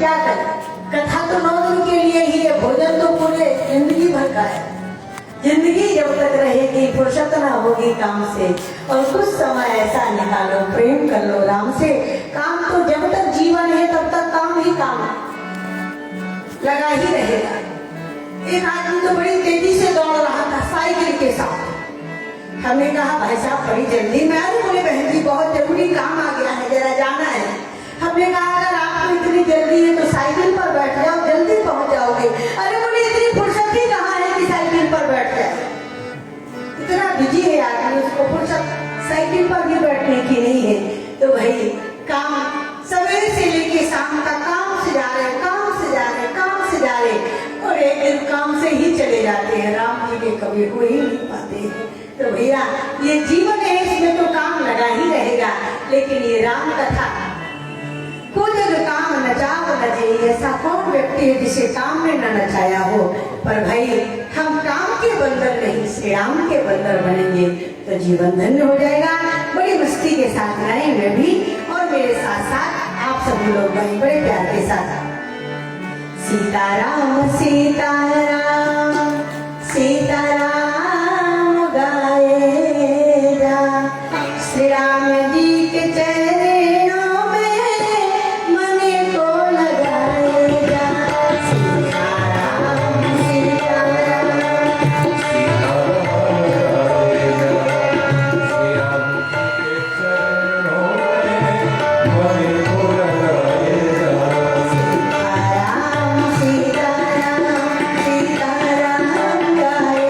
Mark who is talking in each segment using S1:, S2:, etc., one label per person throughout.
S1: क्या करें? कथा तो 9 दिन के लिए ही है, भोजन तो पूरे जिंदगी भर का है। जिंदगी जब तक रहेगी फुर्सत ना होगी काम से, और कुछ समय ऐसा निकालो, प्रेम कर लो राम से। काम तो जब तक जीवन है तब तक काम ही काम लगा ही रहेगा। एक आदमी तो बड़ी तेजी से दौड़ रहा था साइकिल के साथ। हमने कहा भाई साहब बड़ी जल्दी में आ रहे? बोले बहन जी बहुत जरूरी काम आ गया है, जरा जाना है। हमने कहा अगर आपको इतनी जल्दी है तो साइकिल पर बैठ जाओ, जल्दी पहुंच जाओगे। अरे बोले इतनी फुर्सत ही कहाँ है कि साइकिल पर बैठ जाए? इतना बिजी है आदमी, उसको फुर्सत साइकिल पर भी बैठने की नहीं है। तो भाई काम सवेरे से लेके शाम तक काम से जा रहे, काम से जा रहे, काम से जा रहे, और एक दिन काम से ही चले जाते हैं। राम जी के कभी हो ही नहीं पाते हैं। तो भैया ये जीवन है, इसमें तो काम लगा ही रहेगा। लेकिन ये राम कथा खुद काम नचाव नचे, ऐसा कौन व्यक्ति है जिसे काम ने न नचाया हो? पर भाई हम काम के बंदर नहीं, श्री राम के बंदर बनेंगे तो जीवन धन्य हो जाएगा। बड़ी मस्ती के साथ रहेंगे भी, और मेरे साथ साथ आप सभी लोग भाई बड़े प्यार के साथ सीताराम सीताराम सीताराम गाए जा, श्री राम जी के चरणों में मन को लगाए जा। सीताराम सीताराम सीताराम सीताराम गाए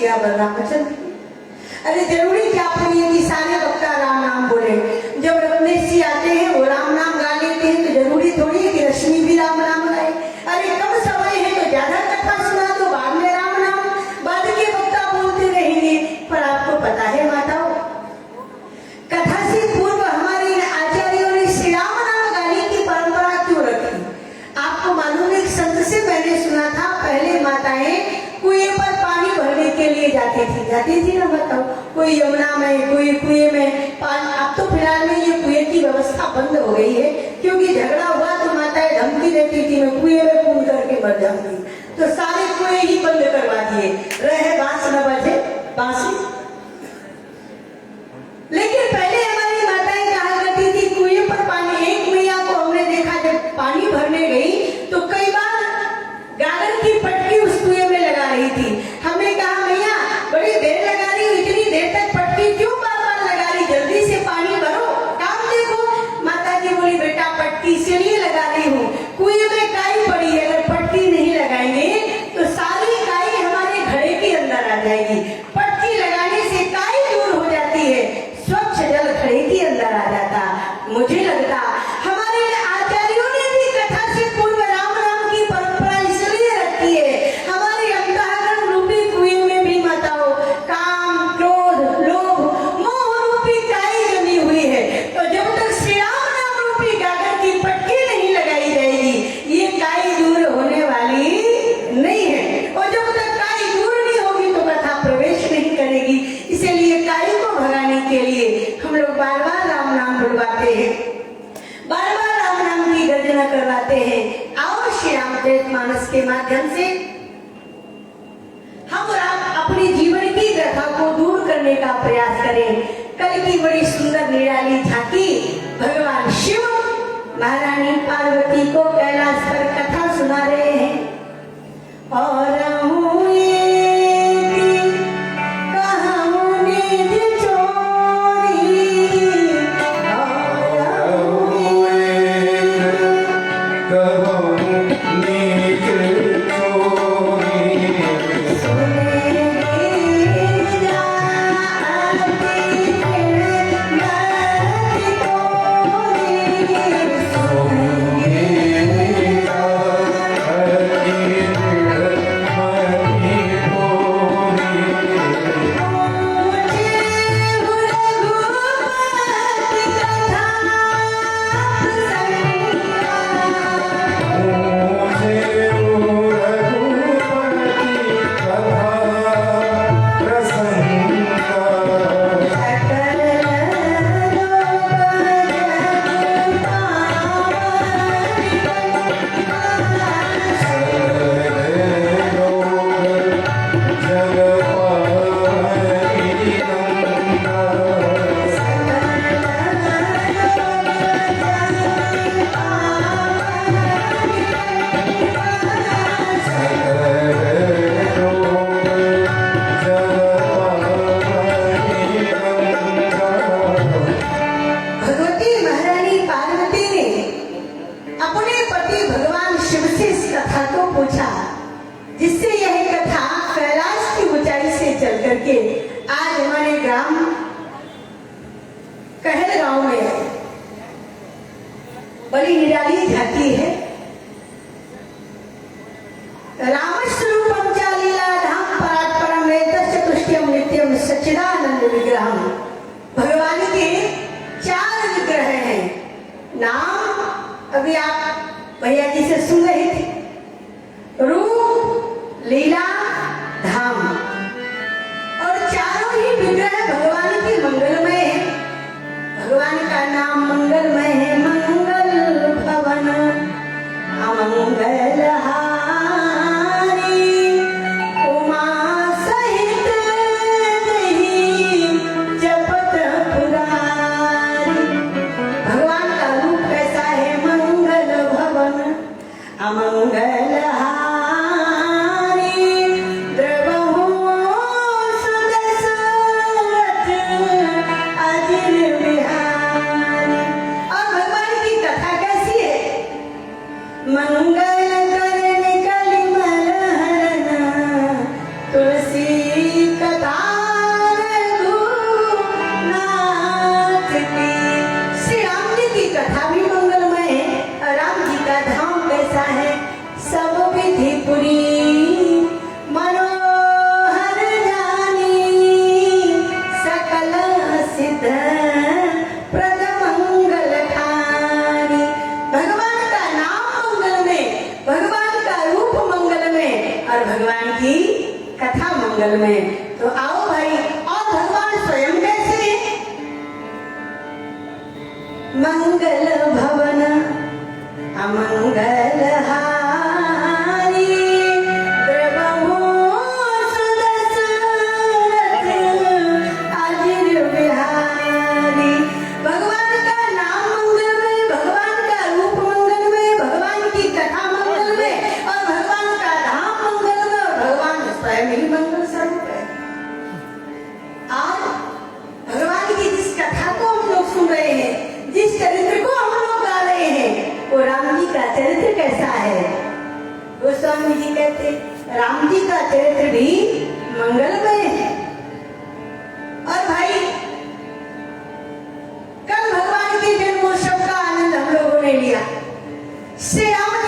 S1: सियावर रामचंद्र। अरे जरूरी क्या पुण्य की सारे वक्ता राम नाम बोले? जब रत्नेश जी आते हैं वो राम नाम गा लेते हैं तो जरूरी थोड़ी है कि रश्मि भी राम नाम गाए। अरे कम समय है तो ज्यादा कथा सुना दो, बाद में राम नाम बाद के वक्ता बोलते रहेंगे। पर आपको पता है माताओं, कथा से पूर्व हमारे आचार्यों ने श्री राम नाम गाने की परंपरा क्यों रखी? आपको मालूम है, संत से मैंने सुना था पहले माताएं कुएं पर पानी भरने के लिए जाती थी ना। बताओ, कोई यमुना में, कोई कुएं में पानी। अब तो फिलहाल में ये कुएं की व्यवस्था बंद हो गई है, क्योंकि झगड़ा हुआ तो माताएं धमकी देती थी मैं कुएं में कूद करके मर जाऊंगी, तो सारे कुएं ही बंद करवा दिए, रहे बांस न बजे बांसी। लेकिन पहले हमारी माताएं कहा करती थी कुएं पर पानी। एक मैया को हमने देखा जब पानी भरने गई तो कई बार गागर की पटकी उस कुएं में लगा रही थी। हमने कहा मैया बड़ी देर लगा रही हो, इतनी देर तक पटकी क्यों बार-बार लगा रही, जल्दी से पानी भरो, काम देखो। माता जी बोली बेटा पटकी इसलिए लगा रही हूँ, कुएं में काई पड़ी है, अगर पटकी नहीं लगाएंगे तो सारी काई हमारे घड़े के अंदर आ जाएगी। पटकी लगाने से काई दूर हो जाती है, स्वच्छ जल घड़े के अंदर आ जाता। मुझे लगता हमारे आचार्यों ने भी कथा से पूर्व राम नाम की परंपरा इसलिए रखी है। हमारे अंतःकरण रूपी कुएं में भी माताओं काम, क्रोध, लोभ, मोह रूपी काई जमी हुई है। तो जब तक श्री राम नाम रूपी गागर की पटकी नहीं लगाई जाएगी, ये काई दूर होने वाली नहीं है। और जब तक काई दूर नहीं होगी तो कथा प्रवेश नहीं करेगी। इसीलिए काई को भगाने के लिए हम लोग बार बार राम नाम बुलवाते हैं, बार बार राम नाम की गर्जना करवाते हैं। आओ श्री रामचरितमानस के माध्यम से हम अपने जीवन की व्यथा को दूर करने का प्रयास करें। कल की बड़ी सुंदर निराली झांकी भगवान शिव महारानी पार्वती को कैलाश पर कथा सुना रहे हैं। और करके आज हमारे ग्राम कहलगांव में बड़ी निराली झांकी है। रामस्वरूपम च लीला धाम परात्परम वेद चतुष्टयम नित्यम सच्चिदानंद विग्रहम। भगवान के 4 विग्रह हैं। नाम अभी आप भैया जी से सुन रहे थे, रूप, लीला, धाम, और चारों ही विग्रह भगवान के मंगलमय है। भगवान का नाम मंगलमय है। मंगल भवन अमंगल हारी उमा सहित देहि जपत पुरारी। भगवान का रूप कैसा है? मंगल भवन अमंगल हारी पुरी मनोहर जानी सकल सिद्ध प्रद मंगल खानी। भगवान का नाम मंगल में, भगवान का रूप मंगल में और भगवान की कथा मंगल में। तो आओ भाई, और भगवान स्वयं कैसे हैं? मंगल भवन अमंगल हारी द्रवमो सुदशरथ अजिर बिहारी। भगवान का नाम मंगल में, भगवान का रूप मंगल में, भगवान की कथा मंगल में और भगवान का धाम मंगल में और भगवान स्वयं ही मंगल स्वरूप है। आज भगवान की जिस कथा को हम लोग सुन रहे हैं, जिस चरित्र को हम लोग गा रहे हैं, वो राम जी का चरित्र कैसा है? गोस्वामी जी कहते राम जी का चरित्र भी मंगलमय है। और भाई, कल भगवान के जन्मोत्सव का आनंद हम लोगों ने लिया। श्री राम